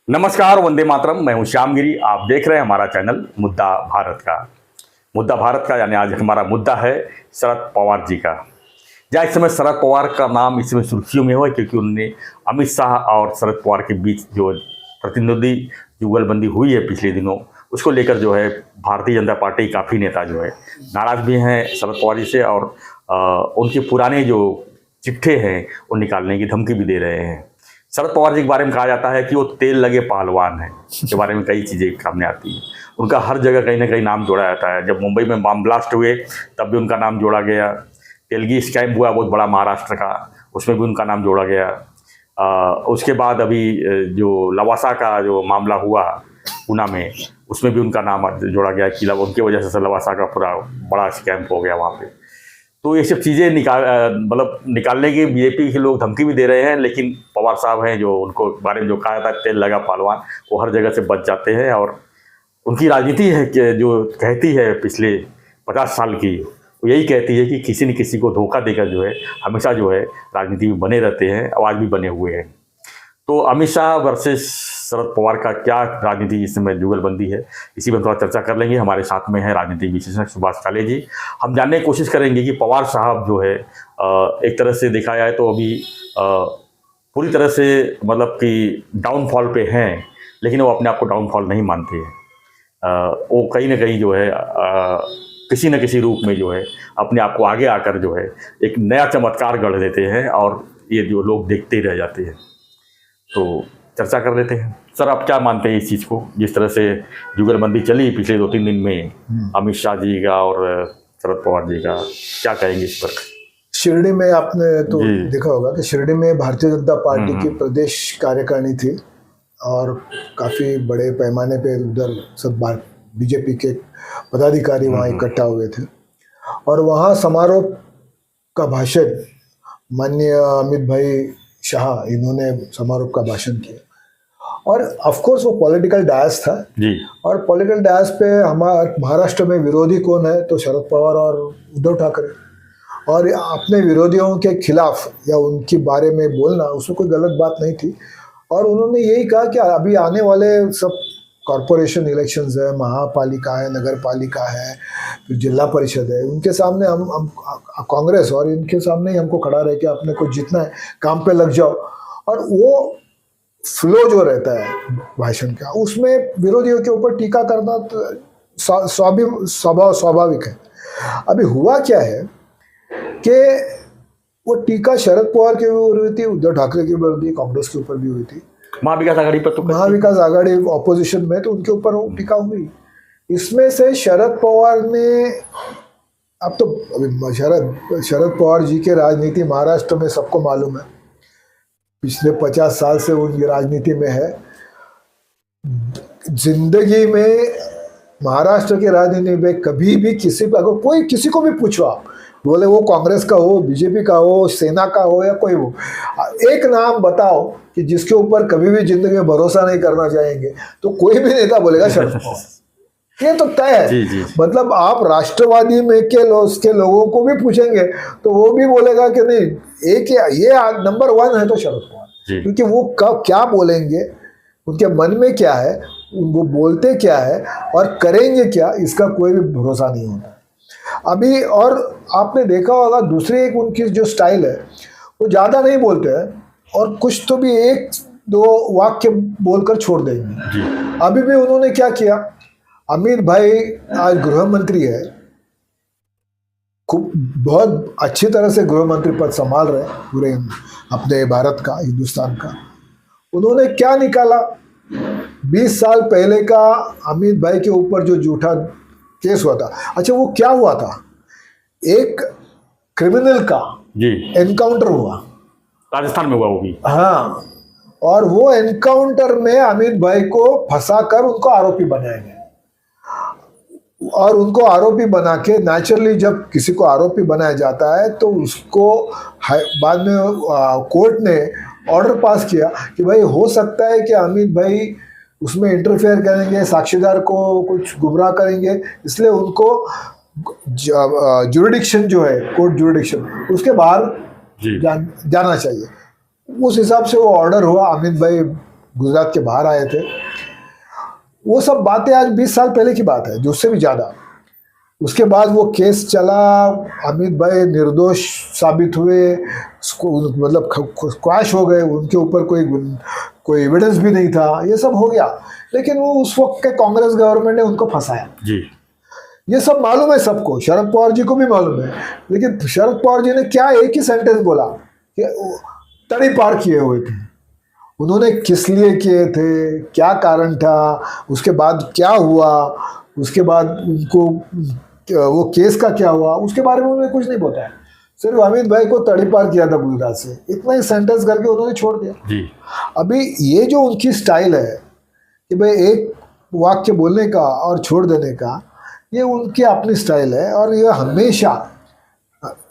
नमस्कार, वंदे मातरम। मैं हूं श्यामगिरी। आप देख रहे हैं हमारा चैनल मुद्दा भारत का। मुद्दा भारत का यानी आज हमारा मुद्दा है शरद पवार जी का। जहाँ इस समय शरद पवार का नाम इस समय सुर्खियों में हुआ क्योंकि उन्होंने अमित शाह और शरद पवार के बीच जो प्रतिद्वंदी जुगलबंदी हुई है पिछले दिनों, उसको लेकर जो है भारतीय जनता पार्टी काफ़ी नेता जो है नाराज़ भी हैं शरद पवार जी से और उनके पुराने जो चिट्ठे हैं वो निकालने की धमकी भी दे रहे हैं। शरद पवार जी के बारे में कहा जाता है कि वो तेल लगे पहलवान हैं। के बारे में कई चीज़ें सामने आती हैं। उनका हर जगह कहीं ना कहीं नाम जोड़ा जाता है। जब मुंबई में बम ब्लास्ट हुए तब भी उनका नाम जोड़ा गया। तेलगी स्कैम हुआ बहुत बड़ा महाराष्ट्र का, उसमें भी उनका नाम जोड़ा गया। उसके बाद अभी जो लवासा का जो मामला हुआ पूना में, उसमें भी उनका नाम जोड़ा गया कि उनकी वजह से लवासा का पूरा बड़ा स्कैम हो गया वहाँ पे। तो ये सब चीज़ें निकालने की बीजेपी के लोग धमकी भी दे रहे हैं, लेकिन पवार साहब हैं जो उनको बारे में जो कहा जाता है तेल लगा पहलवान, वो हर जगह से बच जाते हैं। और उनकी राजनीति है कि जो कहती है पिछले 50 साल की, वो यही कहती है कि किसी न किसी को धोखा देकर जो है हमेशा जो है राजनीति में बने रहते हैं, आज भी बने हुए हैं। तो अमित शाह वर्सेस शरद पवार का क्या राजनीति इस समय जुगलबंदी है, इसी पर थोड़ा चर्चा कर लेंगे। हमारे साथ में है राजनीतिक विशेषज्ञ सुभाष काले जी। हम जानने की कोशिश करेंगे कि पवार साहब जो है एक तरह से देखा जाए तो अभी पूरी तरह से मतलब कि डाउनफॉल पे हैं, लेकिन वो अपने आप को डाउनफॉल नहीं मानते हैं। वो कहीं ना कहीं जो है किसी न किसी रूप में जो है अपने आप को आगे आकर जो है एक नया चमत्कार गढ़ देते हैं और ये जो लोग देखते ही रह जाते हैं। तो चर्चा कर लेते हैं। सर, आप क्या मानते हैं इस चीज़ को, जिस तरह से जुगलबंदी चली पिछले 2-3 दिन में अमित शाह जी का और शरद पवार जी का, क्या कहेंगे इस पर? शिरडी में आपने तो देखा होगा कि शिरडी में भारतीय जनता पार्टी की प्रदेश कार्यकारिणी थी और काफ़ी बड़े पैमाने पे उधर सब बीजेपी के पदाधिकारी वहाँ इकट्ठा हुए थे और वहाँ समारोह का भाषण माननीय अमित भाई शाह, इन्होंने समारोह का भाषण किया और ऑफ कोर्स वो पॉलिटिकल डायस था जी। और पॉलिटिकल डायस पे हमारे महाराष्ट्र में विरोधी कौन है तो शरद पवार और उद्धव ठाकरे, और अपने विरोधियों के खिलाफ या उनके बारे में बोलना उसमें कोई गलत बात नहीं थी। और उन्होंने यही कहा कि अभी आने वाले सब कॉरपोरेशन इलेक्शंस है, महापालिका है, नगर पालिका है, फिर जिला परिषद है, उनके सामने हम कांग्रेस और इनके सामने ही हमको खड़ा रह के अपने को जीतना है, काम पे लग जाओ। और वो फ्लो जो रहता है भाषण का, उसमें विरोधियों के ऊपर टीका करना तो स्वाभाविक है। अभी हुआ क्या है कि वो टीका शरद पवार के ऊपर हुई थी, उद्धव ठाकरे के ऊपर हुई थी, कांग्रेस के ऊपर भी हुई थी, महाविकास आघाड़ी पर तो महाविकास आघाड़ी ऑपोजिशन में, तो उनके ऊपर वो टीका हुई। इसमें से शरद पवार ने, अब तो शरद पवार जी के राजनीति महाराष्ट्र में सबको मालूम है, पिछले 50 साल से उनकी राजनीति में है। जिंदगी में महाराष्ट्र की राजनीति में कभी भी अगर कोई किसी को भी पूछो, आप बोले वो कांग्रेस का हो, बीजेपी का हो, सेना का हो या कोई हो, एक नाम बताओ कि जिसके ऊपर कभी भी जिंदगी में भरोसा नहीं करना चाहेंगे, तो कोई भी नेता बोलेगा शरद पवार। ये तो तय है। जी। मतलब आप राष्ट्रवादी में के लोगों को भी पूछेंगे तो वो भी बोलेगा कि नहीं, ये नंबर 1 है तो शरद पवार, क्योंकि वो कब क्या बोलेंगे, उनके मन में क्या है, वो बोलते क्या है और करेंगे क्या, इसका कोई भी भरोसा नहीं होता अभी। और आपने देखा होगा दूसरी एक उनकी जो स्टाइल है, वो ज़्यादा नहीं बोलते हैं और कुछ तो भी 1-2 वाक्य बोलकर छोड़ देंगे। अभी भी उन्होंने क्या किया, अमित भाई आज गृह मंत्री है, खूब बहुत अच्छी तरह से गृह मंत्री पद संभाल रहे हैं पूरे अपने भारत का, हिंदुस्तान का। उन्होंने क्या निकाला, 20 साल पहले का अमित भाई के ऊपर जो झूठा केस हुआ था, अच्छा वो क्या हुआ था, एक क्रिमिनल का एनकाउंटर हुआ, राजस्थान में हुआ वो भी। हाँ, और वो एनकाउंटर में अमित भाई को फंसाकर उनको आरोपी बनाया गया। और उनको आरोपी बना के, नेचुरली जब किसी को आरोपी बनाया जाता है तो उसको बाद में कोर्ट ने ऑर्डर पास किया कि भाई हो सकता है कि अमित भाई उसमें इंटरफेयर करेंगे, साक्षीदार को कुछ गुमराह करेंगे, इसलिए उनको जुरिडिक्शन जो है, कोर्ट जुरिडिक्शन, उसके बाहर जाना चाहिए। उस हिसाब से वो ऑर्डर हुआ, अमित भाई गुजरात के बाहर आए थे, वो सब बातें आज 20 साल पहले की बात है, जो उससे भी ज़्यादा। उसके बाद वो केस चला, अमित भाई निर्दोष साबित हुए, मतलब क्वाश हो गए, उनके ऊपर कोई एविडेंस भी नहीं था, ये सब हो गया। लेकिन वो उस वक्त के कांग्रेस गवर्नमेंट ने उनको फंसाया जी। ये सब मालूम है सबको, शरद पवार जी को भी मालूम है। लेकिन शरद पवार जी ने क्या एक ही सेंटेंस बोला कि तड़ी पार किए हुए थे। उन्होंने किस लिए किए थे, क्या कारण था, उसके बाद क्या हुआ, उसके बाद उनको वो केस का क्या हुआ, उसके बारे में उन्होंने कुछ नहीं बताया। सिर्फ अमित भाई को तड़ी पार किया था गुजरात से, इतना ही सेंटेंस करके उन्होंने छोड़ दिया जी। अभी ये जो उनकी स्टाइल है कि भाई एक वाक्य बोलने का और छोड़ देने का, ये उनकी अपनी स्टाइल है। और ये हमेशा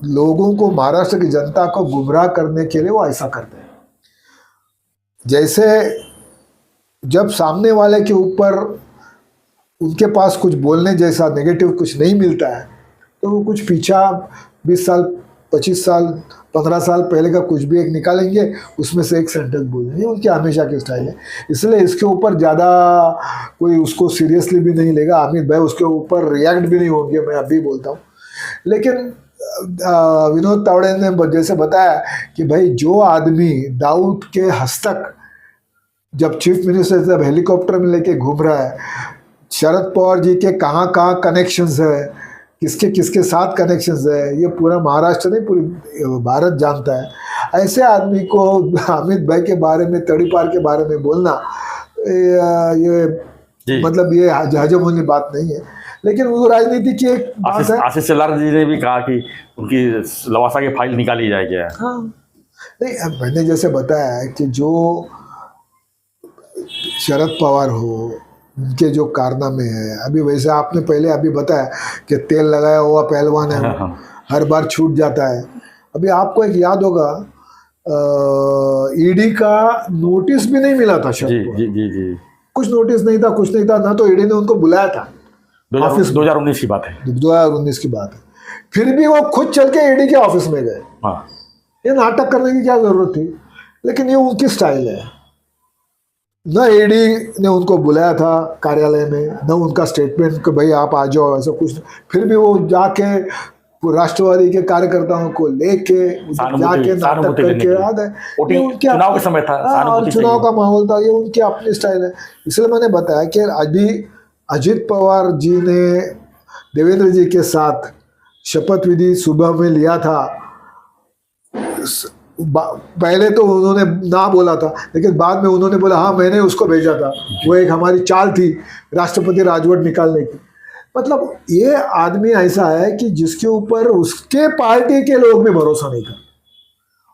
लोगों को, महाराष्ट्र की जनता को गुमराह करने के लिए वो ऐसा करते हैं। जैसे जब सामने वाले के ऊपर उनके पास कुछ बोलने जैसा नेगेटिव कुछ नहीं मिलता है, तो वो कुछ पीछा 20 साल 25 साल 15 साल पहले का कुछ भी एक निकालेंगे, उसमें से एक सेंटेंस बोल देंगे। उनकी हमेशा की स्टाइल है, इसलिए इसके ऊपर ज़्यादा कोई उसको सीरियसली भी नहीं लेगा। अमित भाई उसके ऊपर रिएक्ट भी नहीं होंगे, मैं अभी बोलता हूँ। लेकिन विनोद तावड़े ने जैसे बताया कि भाई जो आदमी दाऊद के हस्तक जब चीफ मिनिस्टर जब हेलीकॉप्टर में लेके घूम रहा है, शरद पवार जी के कहाँ कहाँ कनेक्शंस है, किसके किसके साथ कनेक्शंस है, ये पूरा महाराष्ट्र नहीं पूरी भारत जानता है। ऐसे आदमी को अमित भाई के बारे में, तड़ी पार के बारे में बोलना ये मतलब ये हजम होने बात नहीं है। लेकिन वो राजनीति की एक बात है। आशीष शेलार जी ने भी कहा कि उनकी लवासा की फाइल निकाली जाएगी। हाँ नहीं, मैंने जैसे बताया कि जो शरद पवार हो, उनके जो कारनामे हैं, अभी वैसे आपने पहले अभी बताया कि तेल लगाया हुआ पहलवान है, हर बार छूट जाता है। अभी आपको एक याद होगा, ईडी का नोटिस भी नहीं मिला था शरद। जी। कुछ नोटिस नहीं था, कुछ नहीं था ना, तो ईडी ने उनको बुलाया था ऑफिस। 2019 की बात है, 2019 की बात है। फिर भी वो खुद चल के ईडी के ऑफिस में गए। ये नाटक करने की क्या जरूरत थी? लेकिन ये उनकी स्टाइल है। न ईडी ने उनको बुलाया था कार्यालय में, न उनका स्टेटमेंट कि भाई आप आ जाओ, ऐसा कुछ। फिर भी वो जाके राष्ट्रवादी के कार्यकर्ताओं को लेके जाके नाटक करके आ गए। चुनाव का समय था, और चुनाव का माहौल था, ये उनकी अपनी स्टाइल है। इसलिए मैंने बताया कि अभी अजित पवार जी ने देवेंद्र जी के साथ शपथ विधि सुबह में लिया था। पहले तो उन्होंने ना बोला था, लेकिन बाद में उन्होंने बोला हाँ मैंने उसको भेजा था, वो एक हमारी चाल थी राष्ट्रपति राजवट निकालने की। मतलब ये आदमी ऐसा है कि जिसके ऊपर उसके पार्टी के लोग भी भरोसा नहीं करते,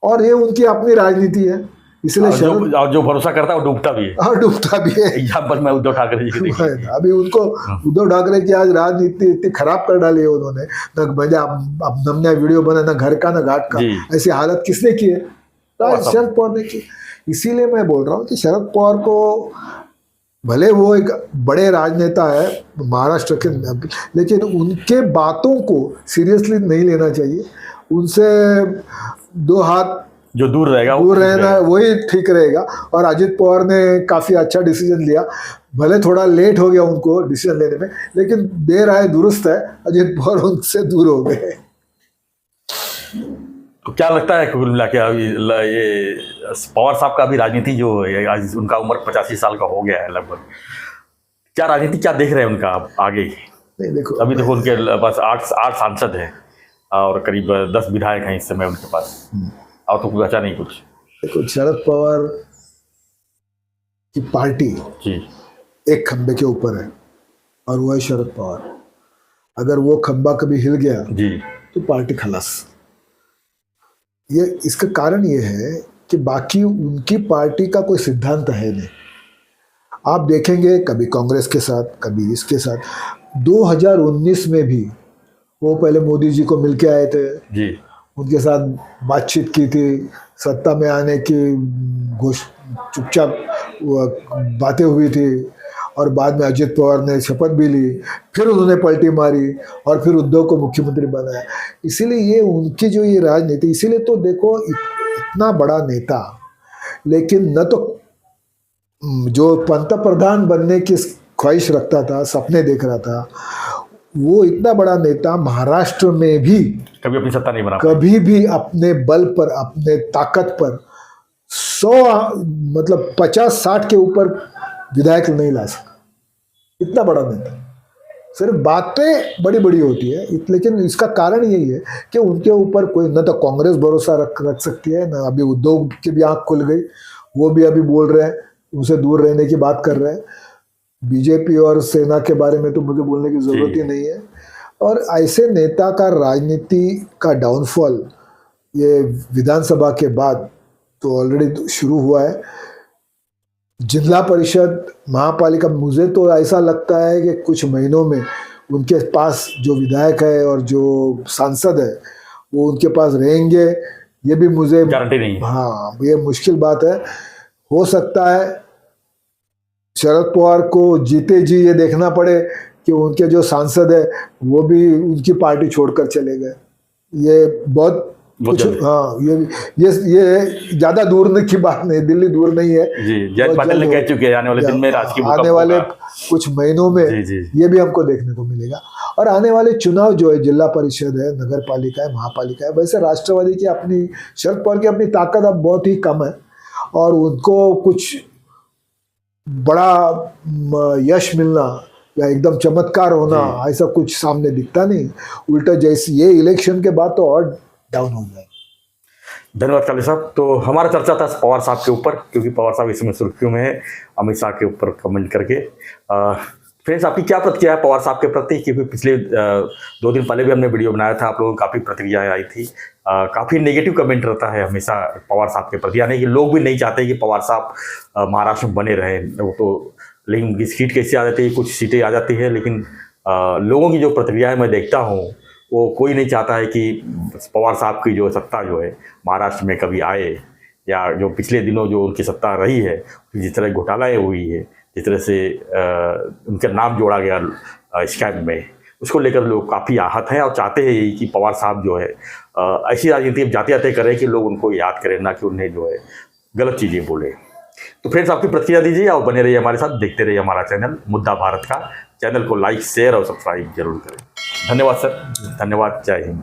और ये उनकी अपनी राजनीति है। इसलिए जो भरोसा करता है वो डूबता भी है। हाँ, डूबता भी है। एग्जाम्पल में उद्धव ठाकरे जी की अभी उनको उद्धव ठाकरे की आज राजनीति इतनी खराब कर डाली है उन्होंने, अब नमना वीडियो बना, ना घर का ना घाट का, ऐसी हालत किसने की है? शरद पवार ने की। इसीलिए मैं बोल रहा हूँ कि शरद पवार को, भले वो एक बड़े राजनेता है महाराष्ट्र के, लेकिन उनके बातों को सीरियसली नहीं लेना चाहिए। उनसे दो हाथ जो दूर रहेगा, दूर रहना है, वही ठीक रहेगा। और अजित पवार ने काफ़ी अच्छा डिसीजन लिया, भले थोड़ा लेट हो गया उनको डिसीजन लेने में, लेकिन देर आए दुरुस्त है। अजित पवार उनसे दूर हो गए। तो क्या लगता है कुल मिला के ये पवार साहब का भी राजनीति जो है, आज उनका उम्र 85 साल का हो गया है लगभग, क्या राजनीति क्या देख रहे हैं उनका आगे? नहीं देखो, अभी देखो उनके पास 8 सांसद हैं और करीब 10 विधायक हैं इस समय उनके पास, और तो बचा नहीं कुछ। देखो, शरद पवार की पार्टी जी एक खंबे के ऊपर है, और वो है शरद पवार। अगर वो खंबा कभी हिल गया जी तो पार्टी खलास। ये इसका कारण ये है कि बाकी उनकी पार्टी का कोई सिद्धांत है नहीं। आप देखेंगे कभी कांग्रेस के साथ, कभी इसके साथ। 2019 में भी वो पहले मोदी जी को मिलके आए थे जी, उनके साथ बातचीत की थी, सत्ता में आने की चुपचाप बातें हुई थी, और बाद में अजित पवार ने शपथ भी ली, फिर उन्होंने पलटी मारी और फिर उद्धव को मुख्यमंत्री बनाया। इसीलिए ये उनकी जो ये राजनीति, इसीलिए तो देखो इतना बड़ा नेता, लेकिन न तो जो पंतप्रधान बनने की ख्वाहिश रखता था, सपने देख रहा था, वो इतना बड़ा नेता महाराष्ट्र में भी कभी अपनी सत्ता नहीं बना पाया। कभी भी अपने बल पर, अपने ताकत पर 100 मतलब 50-60 के ऊपर विधायक नहीं ला सका। इतना बड़ा नेता, सिर्फ बातें बड़ी बड़ी होती है, लेकिन इसका कारण यही है कि उनके ऊपर कोई, न तो कांग्रेस भरोसा रख सकती है, न अभी उद्योग की भी आंख खुल गई, वो भी अभी बोल रहे हैं, उनसे दूर रहने की बात कर रहे हैं। बीजेपी और सेना के बारे में तो मुझे बोलने की जरूरत ही नहीं है। और ऐसे नेता का राजनीति का डाउनफॉल ये विधानसभा के बाद तो ऑलरेडी शुरू हुआ है। जिला परिषद, महापालिका, मुझे तो ऐसा लगता है कि कुछ महीनों में उनके पास जो विधायक है और जो सांसद है वो उनके पास रहेंगे, ये भी मुझे गारंटी नहीं है। हाँ, ये मुश्किल बात है। हो सकता है शरद पवार को जीते जी ये देखना पड़े कि उनके जो सांसद है वो भी उनकी पार्टी छोड़कर चले गए। ये बहुत कुछ, हाँ, ये ज्यादा दूर की बात नहीं, दिल्ली दूर नहीं है जी। जयंत पाटिल ने कह चुके हैं आने वाले दिन में राजकीय भूकंप आने वाले कुछ महीनों में जी। ये भी हमको देखने को मिलेगा। और आने वाले चुनाव जो है, जिला परिषद है, नगर पालिका है, महापालिका है, वैसे राष्ट्रवादी की अपनी, शरद पवार की अपनी ताकत अब बहुत ही कम है और उनको कुछ बड़ा यश मिलना या एकदम चमत्कार होना ऐसा कुछ सामने दिखता नहीं। उल्टा जैसे ये इलेक्शन के बाद तो और डाउन हो जाए। धन्यवाद काली साहब। तो हमारा चर्चा था पवार साहब के ऊपर, क्योंकि पवार साहब इसमें सुर्खियों में है अमित शाह के ऊपर कमेंट करके। फ्रेंड्स, आपकी क्या प्रतिक्रिया है पवार साहब के प्रति? क्योंकि पिछले 2 दिन पहले भी हमने वीडियो बनाया था, आप लोगों को काफ़ी प्रतिक्रियाएं आई थी। काफ़ी नेगेटिव कमेंट रहता है हमेशा पवार साहब के प्रति, यानी कि लोग भी नहीं चाहते कि पवार साहब महाराष्ट्र में बने रहें। वो तो, लेकिन उनकी सीट कैसे आ जाती है, कुछ सीटें आ जाती है, लेकिन लोगों की जो प्रतिक्रिया है मैं देखता हूँ, वो कोई नहीं चाहता है कि पवार साहब की जो सत्ता जो है महाराष्ट्र में कभी आए, या जो पिछले दिनों जो उनकी सत्ता रही है, जिस तरह घोटालाएँ हुई है, जिस तरह से उनका नाम जोड़ा गया स्कैम में, उसको लेकर लोग काफ़ी आहत हैं और चाहते हैं यही कि पवार साहब जो है ऐसी राजनीति अब जाते जाते करें कि लोग उनको याद करें, ना कि उन्हें जो है गलत चीज़ें बोले। तो फ्रेंड्स, आपकी प्रतिक्रिया दीजिए और बने रहिए हमारे साथ, देखते रहिए हमारा चैनल मुद्दा भारत का। चैनल को लाइक, शेयर और सब्सक्राइब जरूर करें। धन्यवाद सर, धन्यवाद, जय हिंद।